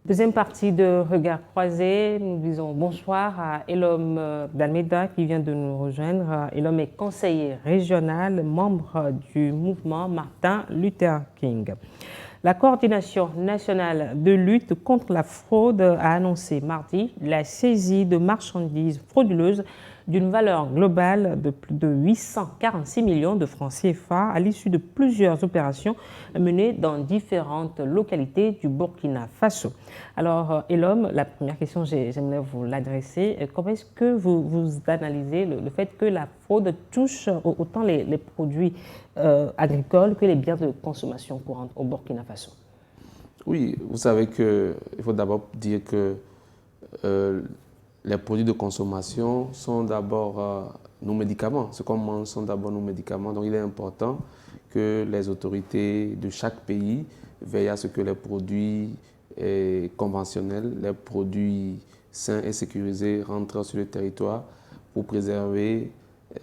Deuxième partie de Regard croisé, nous disons bonsoir à Elom d'Almeida qui vient de nous rejoindre. Elom est conseiller régional, membre du mouvement Martin Luther King. La coordination nationale de lutte contre la fraude a annoncé mardi la saisie de marchandises frauduleuses d'une valeur globale de plus de 846 millions de francs CFA à l'issue de plusieurs opérations menées dans différentes localités du Burkina Faso. Alors, Elom, la première question, j'aimerais vous l'adresser. Comment est-ce que vous analysez le fait que la fraude touche autant les produits agricoles que les biens de consommation courante au Burkina Faso? Oui, vous savez qu'il faut d'abord dire que les produits de consommation sont d'abord nos médicaments. Ce qu'on mange sont d'abord nos médicaments. Donc il est important que les autorités de chaque pays veillent à ce que les produits conventionnels, les produits sains et sécurisés rentrent sur le territoire pour préserver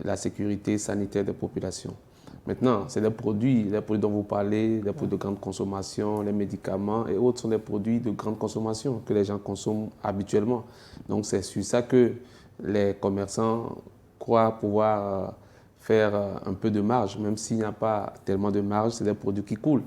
la sécurité sanitaire des populations. Maintenant, c'est les produits dont vous parlez, les produits de grande consommation, les médicaments et autres sont des produits de grande consommation que les gens consomment habituellement. Donc c'est sur ça que les commerçants croient pouvoir faire un peu de marge, même s'il n'y a pas tellement de marge, c'est des produits qui coulent.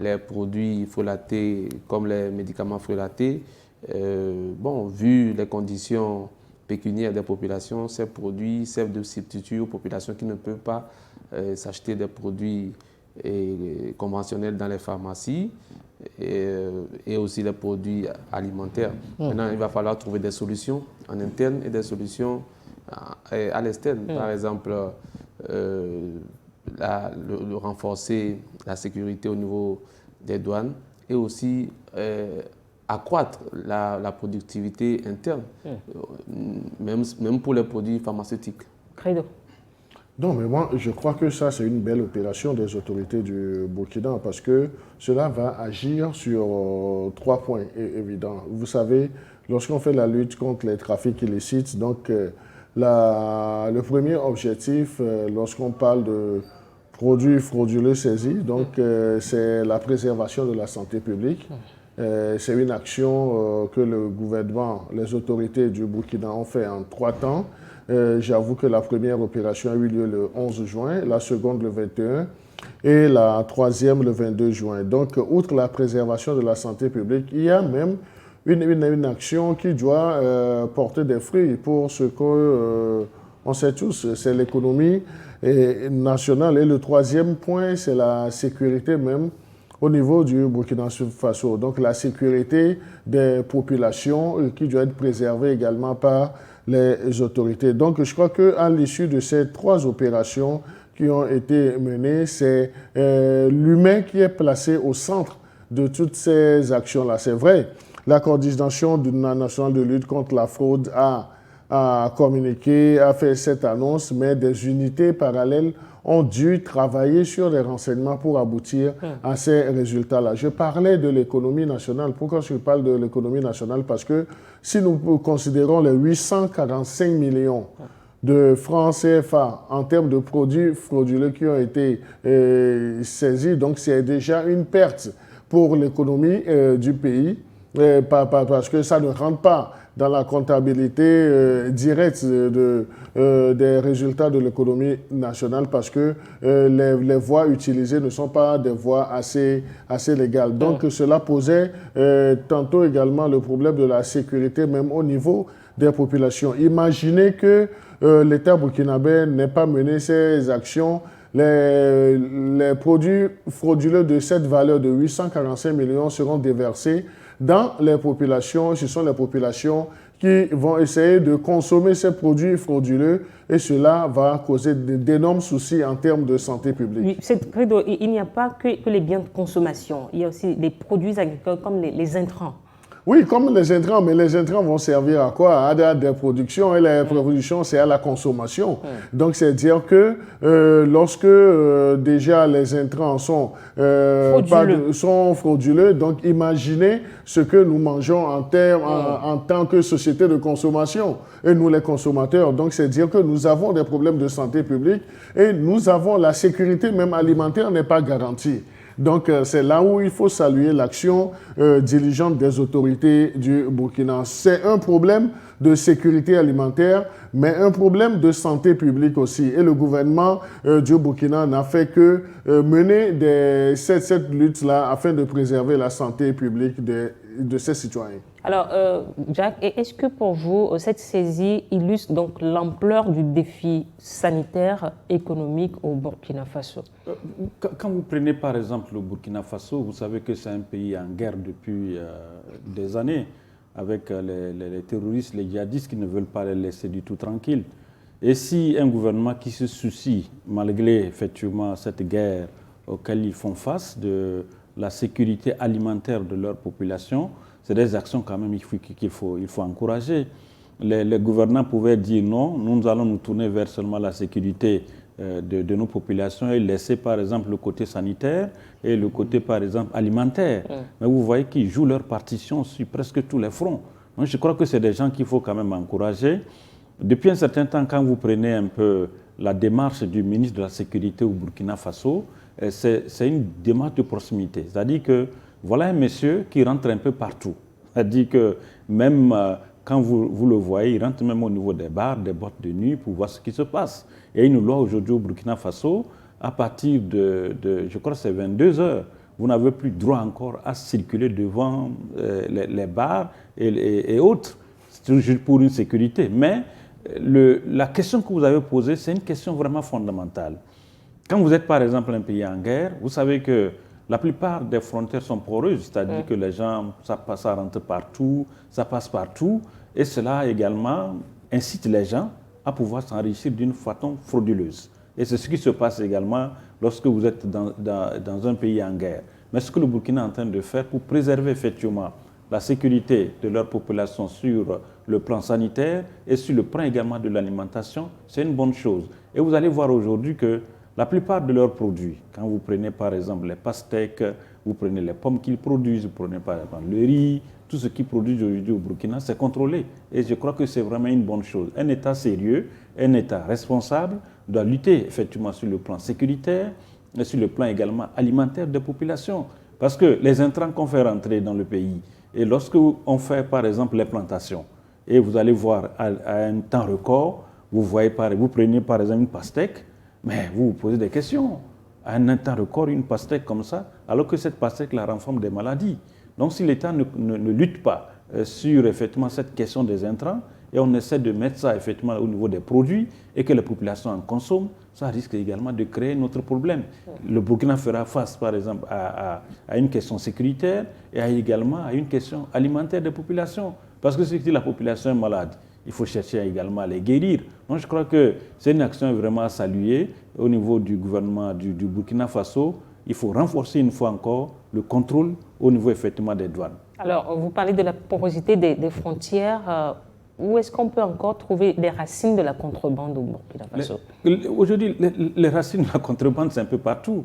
Les produits frelatés comme les médicaments frelatés, vu les conditions pécuniaires des populations, ces produits servent de substitut aux populations qui ne peuvent pas s'acheter des produits conventionnels dans les pharmacies et aussi les produits alimentaires. Maintenant, il va falloir trouver des solutions en interne et des solutions à l'externe. Par exemple, renforcer la sécurité au niveau des douanes et aussi accroître la productivité interne, même pour les produits pharmaceutiques. Credo. Non, mais moi, je crois que ça, c'est une belle opération des autorités du Burkina parce que cela va agir sur 3 points évidents. Vous savez, lorsqu'on fait la lutte contre les trafics illicites, donc le premier objectif, lorsqu'on parle de produits frauduleux saisis, donc c'est la préservation de la santé publique. C'est une action que le gouvernement, les autorités du Burkina ont fait en 3 temps. J'avoue que la première opération a eu lieu le 11 juin, la seconde le 21 et la troisième le 22 juin. Donc, outre la préservation de la santé publique, il y a même une action qui doit porter des fruits pour ce qu'on sait tous, c'est l'économie nationale. Et le troisième point, c'est la sécurité même au niveau du Burkina Faso. Donc, la sécurité des populations qui doit être préservée également par les autorités. Donc, je crois qu'à l'issue de ces 3 opérations qui ont été menées, c'est l'humain qui est placé au centre de toutes ces actions-là. C'est vrai, la coordination nationale de lutte contre la fraude a communiqué, a fait cette annonce, mais des unités parallèles ont dû travailler sur les renseignements pour aboutir à ces résultats-là. Je parlais de l'économie nationale. Pourquoi je parle de l'économie nationale? Parce que si nous considérons les 845 millions de francs CFA en termes de produits frauduleux qui ont été saisis, donc c'est déjà une perte pour l'économie du pays, parce que ça ne rentre pas dans la comptabilité directe des résultats de l'économie nationale parce que les voies utilisées ne sont pas des voies assez légales. Donc cela posait tantôt également le problème de la sécurité même au niveau des populations. Imaginez que l'État burkinabé n'ait pas mené ces actions. Les produits frauduleux de cette valeur de 845 millions seront déversés dans les populations. Ce sont les populations qui vont essayer de consommer ces produits frauduleux et cela va causer d'énormes soucis en termes de santé publique. Oui, il n'y a pas que les biens de consommation, il y a aussi les produits agricoles comme les intrants. Oui, comme les intrants, mais les intrants vont servir à quoi? À des productions, et les productions, c'est à la consommation. Donc, c'est dire que lorsque déjà les intrants sont frauduleux, donc imaginez ce que nous mangeons en tant que société de consommation, et nous les consommateurs. Donc, c'est dire que nous avons des problèmes de santé publique et nous avons la sécurité même alimentaire n'est pas garantie. Donc, c'est là où il faut saluer l'action diligente des autorités du Burkina. C'est un problème de sécurité alimentaire, mais un problème de santé publique aussi. Et le gouvernement du Burkina n'a fait que mener cette lutte-là afin de préserver la santé publique de ses citoyens. Alors, Jacques, est-ce que pour vous, cette saisie illustre donc l'ampleur du défi sanitaire, économique au Burkina Faso? Quand vous prenez par exemple le Burkina Faso, vous savez que c'est un pays en guerre depuis des années, avec les terroristes, les djihadistes qui ne veulent pas les laisser du tout tranquilles. Et si un gouvernement qui se soucie, malgré effectivement cette guerre auquel ils font face, de la sécurité alimentaire de leur population, c'est des actions quand même qu'il faut encourager. Les gouvernants pouvaient dire non, nous allons nous tourner vers seulement la sécurité de nos populations et laisser par exemple le côté sanitaire et le côté par exemple alimentaire. Mais vous voyez qu'ils jouent leur partition sur presque tous les fronts. Donc, je crois que c'est des gens qu'il faut quand même encourager. Depuis un certain temps, quand vous prenez un peu la démarche du ministre de la Sécurité au Burkina Faso, c'est une démarche de proximité. C'est-à-dire que voilà un monsieur qui rentre un peu partout. C'est-à-dire que même quand vous le voyez, il rentre même au niveau des bars, des boîtes de nuit pour voir ce qui se passe. Il y a une loi aujourd'hui au Burkina Faso, à partir je crois que c'est 22 heures, vous n'avez plus droit encore à circuler devant les bars et autres. C'est toujours pour une sécurité. Mais la question que vous avez posée, c'est une question vraiment fondamentale. Quand vous êtes par exemple un pays en guerre, vous savez que la plupart des frontières sont poreuses, c'est-à-dire que les gens, ça rentre partout, ça passe partout, et cela également incite les gens à pouvoir s'enrichir d'une façon frauduleuse. Et c'est ce qui se passe également lorsque vous êtes dans un pays en guerre. Mais ce que le Burkina est en train de faire pour préserver effectivement la sécurité de leur population sur le plan sanitaire et sur le plan également de l'alimentation, c'est une bonne chose. Et vous allez voir aujourd'hui que la plupart de leurs produits, quand vous prenez par exemple les pastèques, vous prenez les pommes qu'ils produisent, vous prenez par exemple le riz, tout ce qu'ils produisent aujourd'hui au Burkina, c'est contrôlé. Et je crois que c'est vraiment une bonne chose. Un État sérieux, un État responsable doit lutter effectivement sur le plan sécuritaire et sur le plan également alimentaire des populations. Parce que les intrants qu'on fait rentrer dans le pays, et lorsque on fait par exemple les plantations, et vous allez voir à un temps record, vous prenez par exemple une pastèque, mais vous vous posez des questions. À un temps record, une pastèque comme ça, alors que cette pastèque-là renferme des maladies. Donc si l'État ne lutte pas sur effectivement cette question des intrants, et on essaie de mettre ça effectivement au niveau des produits, et que les populations en consomment, ça risque également de créer un autre problème. Le Burkina fera face par exemple à une question sécuritaire et également à une question alimentaire des populations. Parce que si la population est malade, il faut chercher également à les guérir. Donc je crois que c'est une action vraiment à saluer au niveau du gouvernement du Burkina Faso. Il faut renforcer une fois encore le contrôle au niveau effectivement des douanes. Alors, vous parlez de la porosité des frontières. Où est-ce qu'on peut encore trouver les racines de la contrebande au Burkina Faso? Aujourd'hui, les racines de la contrebande, c'est un peu partout.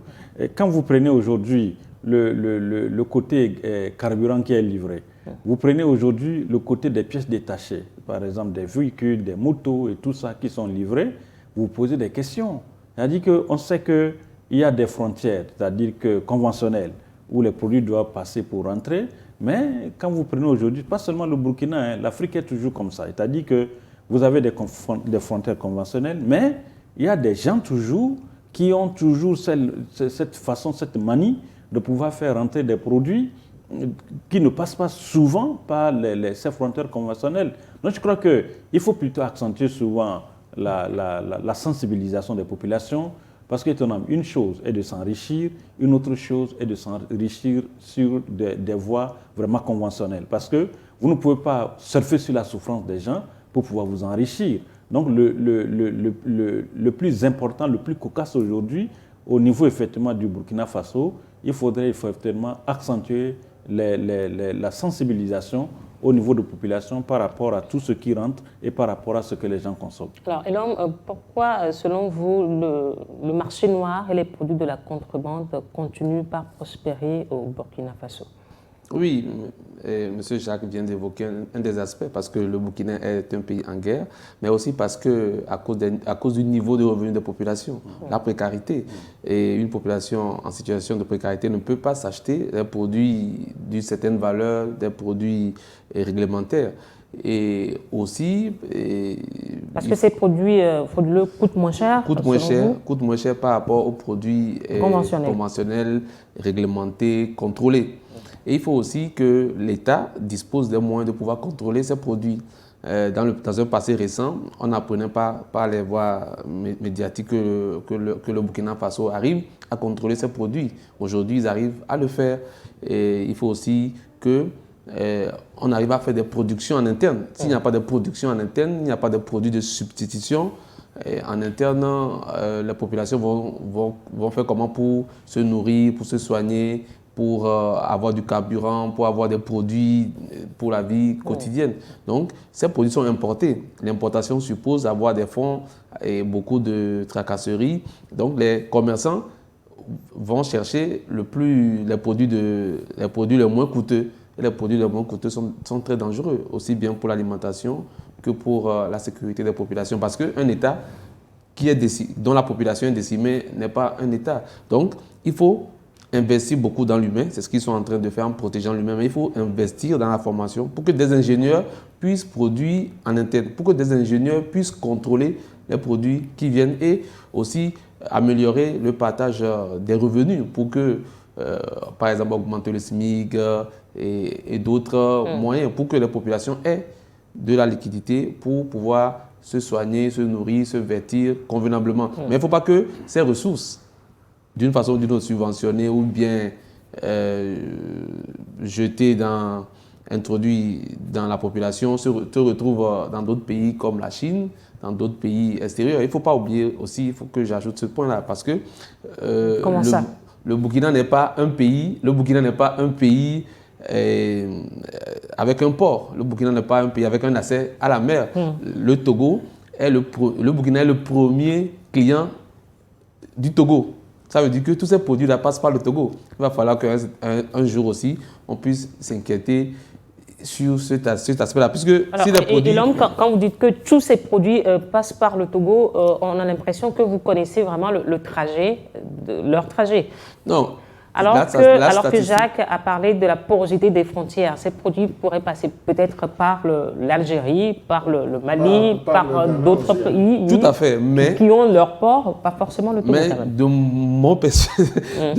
Quand vous prenez aujourd'hui le côté carburant qui est livré, vous prenez aujourd'hui le côté des pièces détachées, par exemple des véhicules, des motos et tout ça qui sont livrés, vous vous posez des questions. C'est-à-dire qu'on sait qu'il y a des frontières, c'est-à-dire que conventionnelles, où les produits doivent passer pour rentrer, mais quand vous prenez aujourd'hui, pas seulement le Burkina, l'Afrique est toujours comme ça. C'est-à-dire que vous avez des frontières conventionnelles, mais il y a des gens toujours qui ont toujours cette façon, cette manie de pouvoir faire rentrer des produits qui ne passent pas souvent par ces frontières conventionnelles. Donc je crois qu'il faut plutôt accentuer souvent la sensibilisation des populations, parce qu'une chose est de s'enrichir, une autre chose est de s'enrichir sur des voies vraiment conventionnelles. Parce que vous ne pouvez pas surfer sur la souffrance des gens pour pouvoir vous enrichir. Donc le plus important, le plus cocasse aujourd'hui, au niveau effectivement du Burkina Faso, il faudrait effectivement accentuer la sensibilisation au niveau de la population par rapport à tout ce qui rentre et par rapport à ce que les gens consomment. Alors, Elom, pourquoi, selon vous, le marché noir et les produits de la contrebande continuent par prospérer au Burkina Faso? Oui, M. Jacques vient d'évoquer un des aspects, parce que le Burkina est un pays en guerre, mais aussi parce que à cause du niveau de revenu des populations, la précarité. Et une population en situation de précarité ne peut pas s'acheter des produits d'une certaine valeur, des produits réglementaires. Et aussi... Parce que ces produits frauduleux coûtent moins cher, coûtent moins cher par rapport aux produits conventionnels, réglementés, contrôlés. Et il faut aussi que l'État dispose des moyens de pouvoir contrôler ces produits. Dans un passé récent, on n'apprenait pas par les voies médiatiques que le Burkina Faso arrive à contrôler ces produits. Aujourd'hui, ils arrivent à le faire. Et il faut aussi que on arrive à faire des productions en interne. S'il n'y a pas de production en interne, il n'y a pas de produits de substitution. En interne, les populations vont faire comment pour se nourrir, pour se soigner, pour avoir du carburant, pour avoir des produits pour la vie quotidienne. Donc, ces produits sont importés. L'importation suppose avoir des fonds et beaucoup de tracasseries. Donc, les commerçants vont chercher les produits les moins coûteux. Et les produits les moins coûteux sont très dangereux, aussi bien pour l'alimentation que pour la sécurité des populations. Parce qu'un État dont la population est décimée n'est pas un État. Donc, il faut investir beaucoup dans l'humain, c'est ce qu'ils sont en train de faire en protégeant l'humain, mais il faut investir dans la formation pour que des ingénieurs puissent produire en interne, pour que des ingénieurs puissent contrôler les produits qui viennent et aussi améliorer le partage des revenus pour que, par exemple, augmenter le SMIC et d'autres moyens pour que les populations aient de la liquidité pour pouvoir se soigner, se nourrir, se vêtir convenablement. Mais il ne faut pas que ces ressources, d'une façon ou d'une autre, subventionnées ou bien introduits dans la population, se retrouvent dans d'autres pays comme la Chine, dans d'autres pays extérieurs. Il ne faut pas oublier aussi, il faut que j'ajoute ce point-là, parce que le Burkina n'est pas un pays, avec un port. Le Burkina n'est pas un pays avec un accès à la mer. Le Burkina est le premier client du Togo. Ça veut dire que tous ces produits-là passent par le Togo. Il va falloir qu'un jour aussi, on puisse s'inquiéter sur cet aspect-là. Quand vous dites que tous ces produits passent par le Togo, on a l'impression que vous connaissez vraiment leur trajet. Non. Alors que Jacques a parlé de la porosité des frontières, ces produits pourraient passer peut-être par l'Algérie, par le Mali, par d'autres pays tout à fait, mais, qui ont leur port, pas forcément le Togo. Mais de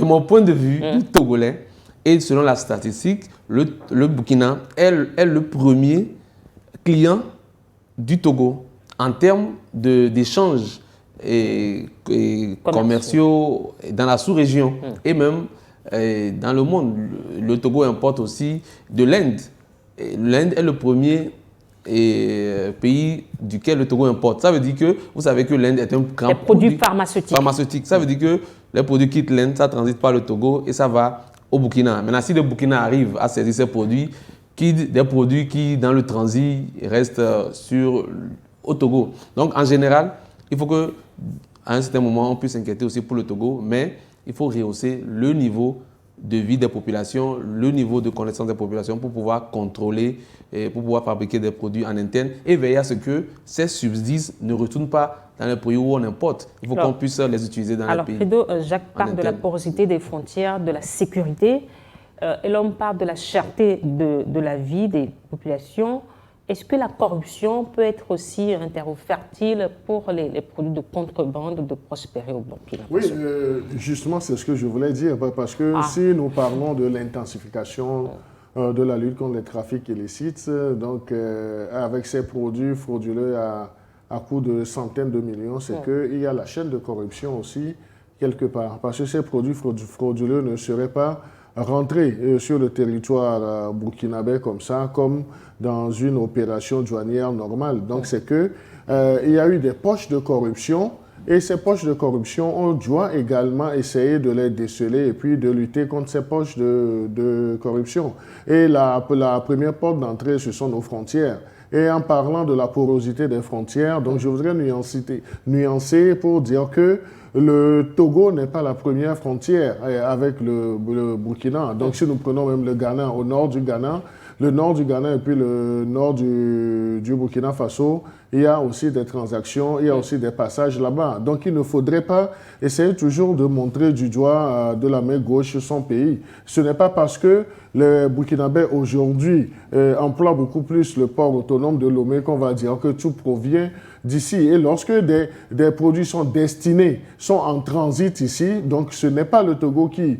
mon point de vue, du Togolais, et selon la statistique, le Burkina est le premier client du Togo en termes d'échanges commerciaux dans la sous-région et même dans le monde. Le Togo importe aussi de l'Inde. L'Inde est le premier pays duquel le Togo importe. Ça veut dire que vous savez que l'Inde est un grand produit pharmaceutique. Ça veut dire que les produits quittent l'Inde, ça transite par le Togo et ça va au Burkina. Maintenant, si le Burkina arrive à saisir ces produits, des produits qui, dans le transit, restent au Togo. Donc, en général, il faut qu'à un certain moment, on puisse s'inquiéter aussi pour le Togo, mais il faut rehausser le niveau de vie des populations, le niveau de connaissance des populations pour pouvoir contrôler, et pour pouvoir fabriquer des produits en interne et veiller à ce que ces subsides ne retournent pas dans les pays où on importe. Il faut qu'on puisse les utiliser dans les pays. Alors, Fredo, Jacques parle de la porosité des frontières, de la sécurité, et l'homme parle de la cherté de la vie des populations. Est-ce que la corruption peut être aussi un terreau fertile pour les produits de contrebande de prospérer au Burkina Faso? Oui, justement, c'est ce que je voulais dire, parce que si nous parlons de l'intensification de la lutte contre les trafics illicites, donc avec ces produits frauduleux à coût de centaines de millions, c'est qu'il y a la chaîne de corruption aussi, quelque part, parce que ces produits frauduleux ne seraient pas rentrer sur le territoire burkinabé comme ça, comme dans une opération douanière normale. Donc c'est que il y a eu des poches de corruption et ces poches de corruption, on doit également essayer de les déceler et puis de lutter contre ces poches de corruption. Et la première porte d'entrée, ce sont nos frontières. Et en parlant de la porosité des frontières, donc je voudrais nuancer pour dire que le Togo n'est pas la première frontière avec le Burkina. Donc si nous prenons même le Ghana, au nord du Ghana, et puis le nord du Burkina Faso, il y a aussi des transactions, il y a aussi des passages là-bas. Donc il ne faudrait pas essayer toujours de montrer du doigt de la main gauche son pays. Ce n'est pas parce que les Burkinabés aujourd'hui emploient beaucoup plus le port autonome de Lomé qu'on va dire que tout provient d'ici. Et lorsque des produits sont en transit ici, donc ce n'est pas le Togo qui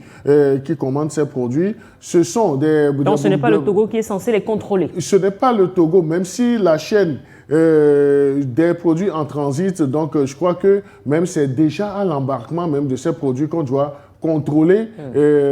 commande ces produits, ce sont des... Donc ce n'est pas le Togo qui est censé les contrôler. Ce n'est pas le Togo, même si la chaîne des produits en transit, donc je crois que même c'est déjà à l'embarquement même de ces produits qu'on doit contrôler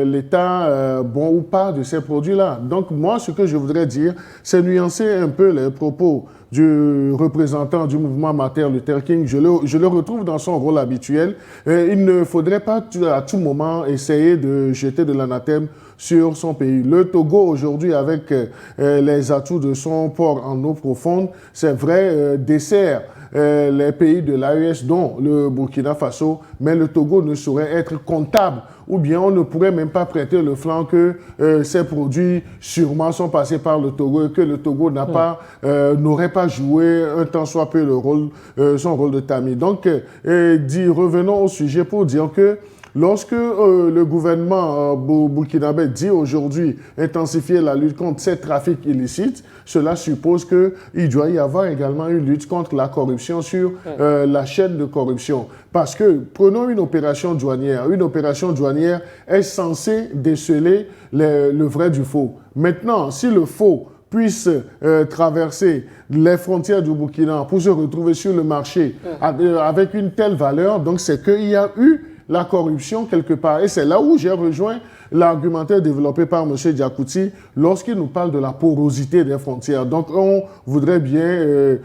l'état bon ou pas de ces produits-là. Donc moi, ce que je voudrais dire, c'est nuancer un peu les propos du représentant du mouvement Martin Luther King. Je le retrouve dans son rôle habituel. Il ne faudrait pas à tout moment essayer de jeter de l'anathème sur son pays. Le Togo aujourd'hui, avec les atouts de son port en eau profonde, c'est vrai, dessert les pays de l'AES, dont le Burkina Faso, mais le Togo ne saurait être comptable, ou bien on ne pourrait même pas prêter le flanc que ces produits sûrement sont passés par le Togo et que le Togo n'aurait pas joué un tant soit peu son rôle de tamis. Donc, revenons au sujet pour dire que lorsque le gouvernement burkinabé dit aujourd'hui intensifier la lutte contre ces trafics illicites, cela suppose qu'il doit y avoir également une lutte contre la corruption sur la chaîne de corruption. Parce que, prenons une opération douanière. Une opération douanière est censée déceler le vrai du faux. Maintenant, si le faux puisse traverser les frontières du Burkina pour se retrouver sur le marché avec une telle valeur, donc c'est qu'il y a eu la corruption quelque part. Et c'est là où j'ai rejoint l'argumentaire développé par M. Diakouti lorsqu'il nous parle de la porosité des frontières. Donc, on voudrait bien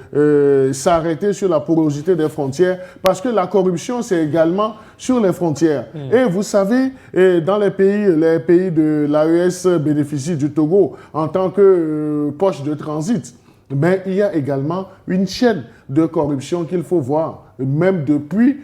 s'arrêter sur la porosité des frontières parce que la corruption, c'est également sur les frontières. Et vous savez, dans les pays de l'AES bénéficient du Togo en tant que poche de transit. Mais il y a également une chaîne de corruption qu'il faut voir, même depuis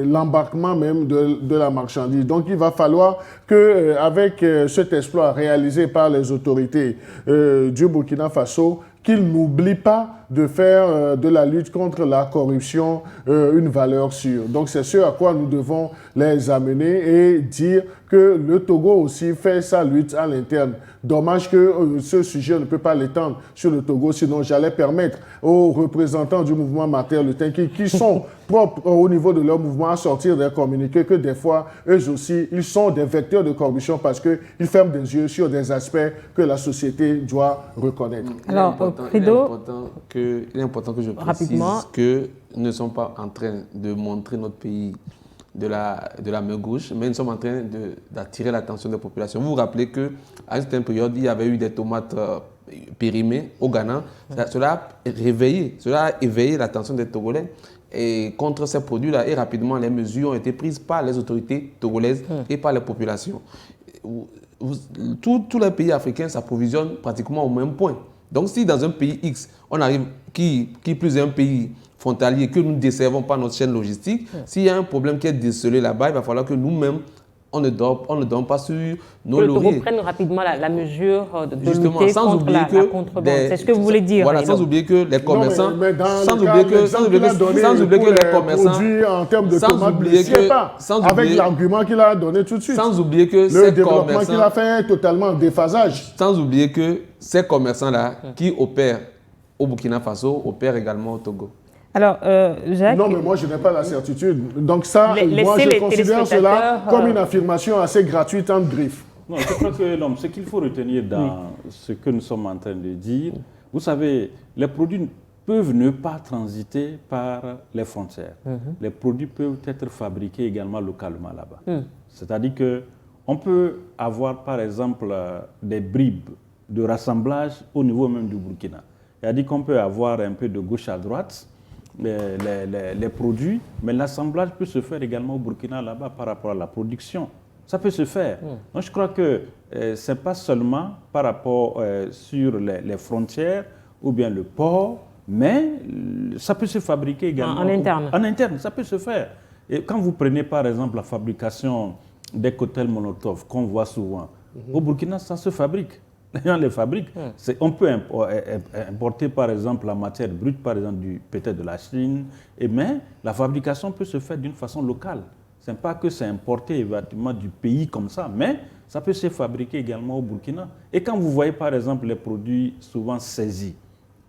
l'embarquement même de la marchandise. Donc il va falloir qu'avec cet exploit réalisé par les autorités du Burkina Faso, qu'ils n'oublient pas de faire de la lutte contre la corruption une valeur sûre. Donc c'est ce à quoi nous devons les amener et dire que le Togo aussi fait sa lutte à l'interne. Dommage que ce sujet ne peut pas l'étendre sur le Togo, sinon j'allais permettre aux représentants du mouvement Martin Luther King qui sont propres au niveau de leur mouvement à sortir des communiqués que des fois, eux aussi, ils sont des vecteurs de corruption parce qu'ils ferment des yeux sur des aspects que la société doit reconnaître. Alors, il est important que je précise rapidement que nous ne sommes pas en train de montrer notre pays de la main gauche, mais nous sommes en train d'attirer l'attention des populations. Vous vous rappelez qu'à une certaine période, il y avait eu des tomates périmées au Ghana. Cela a éveillé l'attention des Togolais et contre ces produits-là. Et rapidement, les mesures ont été prises par les autorités togolaises et par les populations. Tous les pays africains s'approvisionnent pratiquement au même point. Donc si dans un pays X, on arrive, qui plus est un pays frontalier, que nous ne desservons pas notre chaîne logistique, s'il y a un problème qui est décelé là-bas, il va falloir que nous-mêmes, on ne dorme pas sur nos lauriers. Que le Togo prenne rapidement la mesure de lutter contre la contrebande. C'est ce que vous voulez dire. Voilà, sans oublier que les commerçants... sans oublier que les commerçants... produits en termes de tomates ne sied pas, avec l'argument qu'il a donné tout de suite. Sans oublier que le développement qu'il a fait est totalement en déphasage. Sans oublier que ces commerçants-là qui opèrent au Burkina Faso opèrent également au Togo. Alors, Jacques... Non, mais moi, je n'ai pas la certitude. Donc ça, moi, je considère cela comme une affirmation assez gratuite en griffe. Non, je crois que ce qu'il faut retenir dans ce que nous sommes en train de dire, vous savez, les produits peuvent ne pas transiter par les frontières. Les produits peuvent être fabriqués également localement là-bas. C'est-à-dire qu'on peut avoir, par exemple, des bribes de rassemblage au niveau même du Burkina. C'est-à-dire qu'on peut avoir un peu de gauche à droite, les produits, mais l'assemblage peut se faire également au Burkina là-bas par rapport à la production. Ça peut se faire. Donc je crois que ce n'est pas seulement par rapport sur les frontières ou bien le porc, mais ça peut se fabriquer également. En interne. En interne, ça peut se faire. Et quand vous prenez par exemple la fabrication des cocktails Molotov qu'on voit souvent, au Burkina, ça se fabrique. Les gens les fabriquent. On peut importer par exemple la matière brute, par exemple peut-être de la Chine, mais la fabrication peut se faire d'une façon locale. Ce n'est pas que c'est importé éventuellement du pays comme ça, mais ça peut se fabriquer également au Burkina. Et quand vous voyez par exemple les produits souvent saisis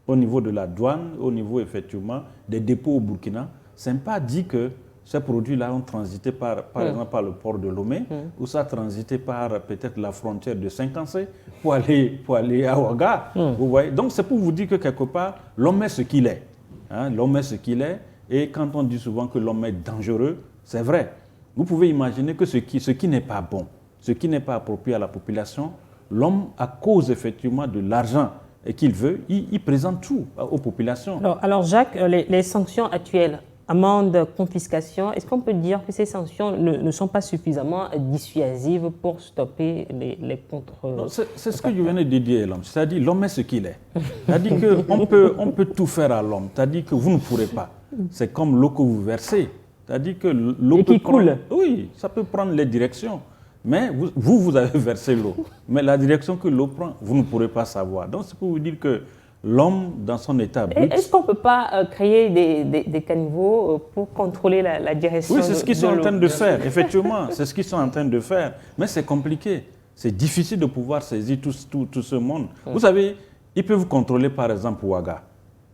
au niveau de la douane, au niveau effectivement des dépôts au Burkina, ce n'est pas dit que ces produits-là ont transité par exemple par le port de Lomé, ou ça a transité par peut-être la frontière de Saint-Cancé pour aller à Ouaga. Vous voyez. Donc c'est pour vous dire que quelque part, l'homme est ce qu'il est. Hein, l'homme est ce qu'il est. Et quand on dit souvent que l'homme est dangereux, c'est vrai. Vous pouvez imaginer que ce qui n'est pas bon, ce qui n'est pas approprié à la population, l'homme, à cause effectivement de l'argent et qu'il veut, il présente tout aux populations. Alors Jacques, les sanctions actuelles, amende, confiscation, est-ce qu'on peut dire que ces sanctions ne sont pas suffisamment dissuasives pour stopper les contre... C'est ce que je venais de dire, l'homme. C'est-à-dire l'homme est ce qu'il est. C'est-à-dire qu'on peut tout faire à l'homme. C'est-à-dire que vous ne pourrez pas. C'est comme l'eau que vous versez. C'est-à-dire que l'eau qui coule. Oui, ça peut prendre les directions. Mais vous avez versé l'eau. Mais la direction que l'eau prend, vous ne pourrez pas savoir. Donc, c'est pour vous dire que l'homme, dans son état brut... Est-ce qu'on ne peut pas créer des caniveaux pour contrôler la direction? Oui, c'est ce qu'ils sont en train de faire, effectivement. C'est ce qu'ils sont en train de faire. Mais c'est compliqué. C'est difficile de pouvoir saisir tout ce monde. Vous savez, ils peuvent contrôler, par exemple, Ouaga.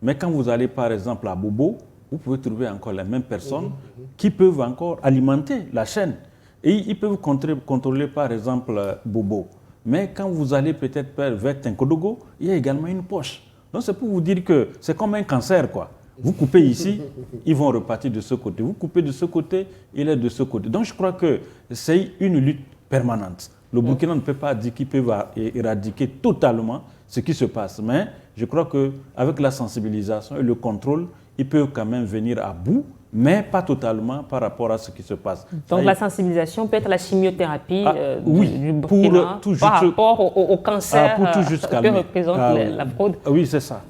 Mais quand vous allez, par exemple, à Bobo, vous pouvez trouver encore les mêmes personnes qui peuvent encore alimenter la chaîne. Et ils peuvent contrôler, par exemple, Bobo. Mais quand vous allez peut-être vers Tenkodogo, il y a également une poche. Donc c'est pour vous dire que c'est comme un cancer, quoi. Vous coupez ici, ils vont repartir de ce côté. Vous coupez de ce côté, il est de ce côté. Donc je crois que c'est une lutte permanente. Le Burkina ne peut pas dire qu'il peut éradiquer totalement ce qui se passe. Mais je crois qu'avec la sensibilisation et le contrôle, il peut quand même venir à bout, mais pas totalement par rapport à ce qui se passe. Donc la sensibilisation peut être la chimiothérapie du par Burkina rapport au cancer que représente la fraude. Oui, c'est ça.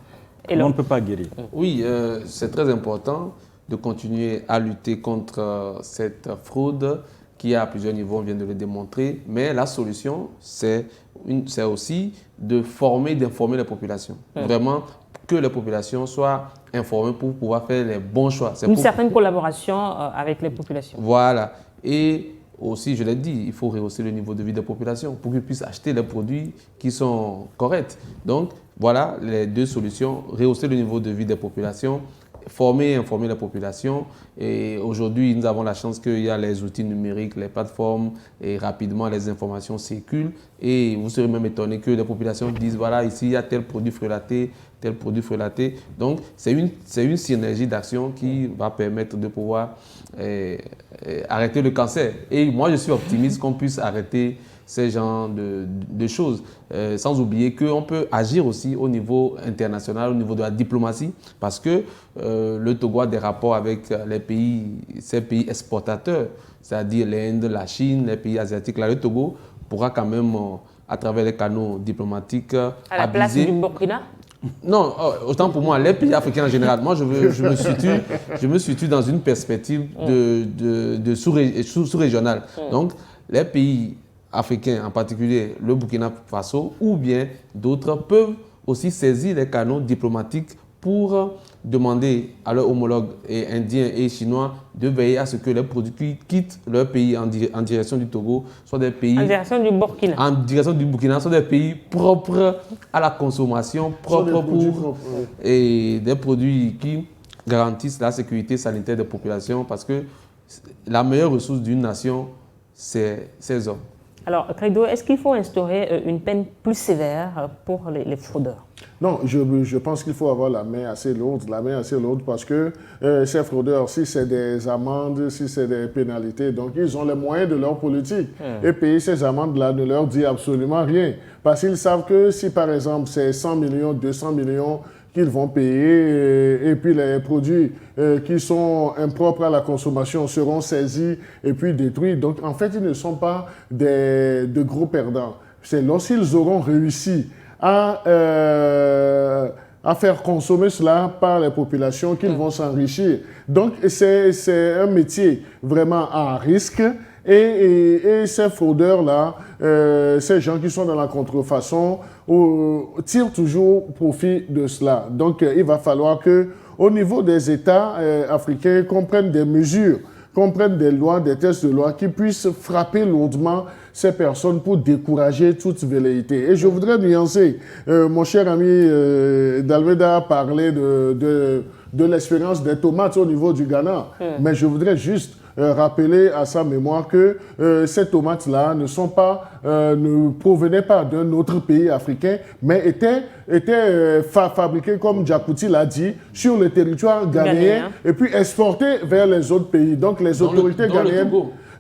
On ne peut pas guérir. Oui, c'est très important de continuer à lutter contre cette fraude qui à plusieurs niveaux, on vient de le démontrer. Mais la solution, c'est aussi d'informer la population. Vraiment, que les populations soient informées pour pouvoir faire les bons choix. Une certaine collaboration avec les populations. Voilà. Et aussi, je l'ai dit, il faut rehausser le niveau de vie des populations pour qu'ils puissent acheter les produits qui sont corrects. Donc, voilà les deux solutions. Rehausser le niveau de vie des populations, former et informer la population. Et aujourd'hui, nous avons la chance qu'il y a les outils numériques, les plateformes, et rapidement les informations circulent. Et vous serez même étonné que les populations disent, voilà, ici, il y a tel produit frelaté, tel produit frelaté. Donc, c'est une synergie d'action qui va permettre de pouvoir arrêter le cancer. Et moi, je suis optimiste qu'on puisse arrêter ces genres de choses. Sans oublier qu'on peut agir aussi au niveau international, au niveau de la diplomatie, parce que le Togo a des rapports avec ces pays exportateurs, c'est-à-dire l'Inde, la Chine, les pays asiatiques. Là, le Togo pourra quand même, à travers les canaux diplomatiques, à la place du Burkina? Non, autant pour moi, les pays africains en général. Moi, je me situe dans une perspective de sous-régionale. Donc, les pays africains, en particulier le Burkina Faso, ou bien d'autres, peuvent aussi saisir les canaux diplomatiques pour demander à leurs homologues indiens et chinois de veiller à ce que les produits qui quittent leur pays en direction du Togo soient des pays... En direction du Burkina. En direction du Burkina, soient des pays propres à la consommation, propres et des produits qui garantissent la sécurité sanitaire des populations, parce que la meilleure ressource d'une nation, c'est ses hommes. Alors, Credo, est-ce qu'il faut instaurer une peine plus sévère pour les fraudeurs? Non, je pense qu'il faut avoir la main assez lourde parce que ces fraudeurs, si c'est des amendes, si c'est des pénalités, donc ils ont les moyens de leur politique. Et payer ces amendes-là ne leur dit absolument rien. Parce qu'ils savent que si par exemple c'est 100 millions, 200 millions qu'ils vont payer et puis les produits qui sont impropres à la consommation seront saisis et puis détruits. Donc en fait, ils ne sont pas de gros perdants. C'est lorsqu'ils auront réussi à à faire consommer cela par les populations qu'ils vont s'enrichir. Donc, c'est un métier vraiment à risque. Et ces fraudeurs-là, ces gens qui sont dans la contrefaçon, tirent toujours profit de cela. Donc, il va falloir qu'au niveau des États africains, qu'on prenne des mesures, qu'on prenne des lois, des textes de loi qui puissent frapper lourdement ces personnes pour décourager toute velléité. Et je voudrais nuancer. Mon cher ami Dalmeda a parlé de l'expérience des tomates au niveau du Ghana. Mais je voudrais juste rappeler à sa mémoire que ces tomates-là ne provenaient pas d'un autre pays africain, mais étaient fabriquées, comme Djakouti l'a dit, sur le territoire ghanéen et puis exportées vers les autres pays. Donc les autorités ghanéennes...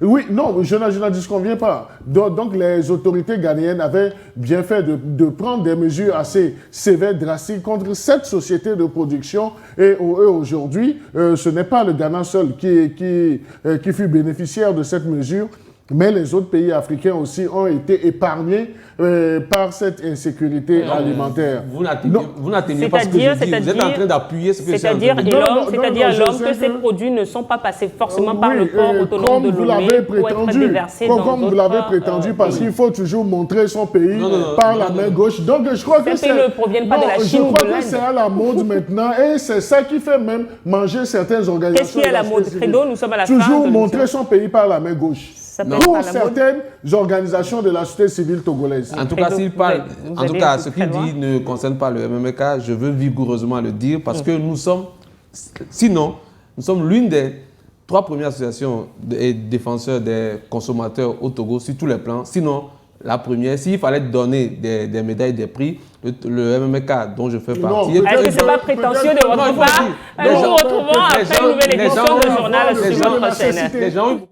Oui, non, je n'en disconviens pas. Donc, les autorités ghanéennes avaient bien fait de prendre des mesures assez sévères, drastiques contre cette société de production. Et aujourd'hui, ce n'est pas le Ghana seul qui fut bénéficiaire de cette mesure, mais les autres pays africains aussi ont été épargnés par cette insécurité alimentaire. Vous n'atteignez pas ce que je dis. Vous êtes en train d'appuyer ce que c'est-à-dire l'homme que ces produits ne sont pas passés forcément par le port autonome de Lomé pour être déversés dans comme vous l'avez prétendu, parce qu'il faut toujours montrer son pays par la main gauche. Donc je crois que ces pays ne proviennent pas de la Chine ou de l'Inde. C'est à la mode maintenant et c'est ça qui fait même manger certaines organisations. Qu'est-ce qui est à la mode? Credo, nous sommes à la fin. Toujours montrer son pays par la main gauche. Pour certaines organisations de la société civile togolaise. En tout cas, s'il parle, en tout cas, ce qu'il dit ne concerne pas le MMK, je veux vigoureusement le dire parce que nous sommes l'une des 3 premières associations et défenseurs des consommateurs au Togo sur tous les plans. Sinon, la première, s'il fallait donner des médailles, des prix, le MMK dont je fais partie. Est-ce que ce n'est pas prétentieux de votre part? Nous nous retrouvons après une nouvelle édition de journal sur votre chaîne.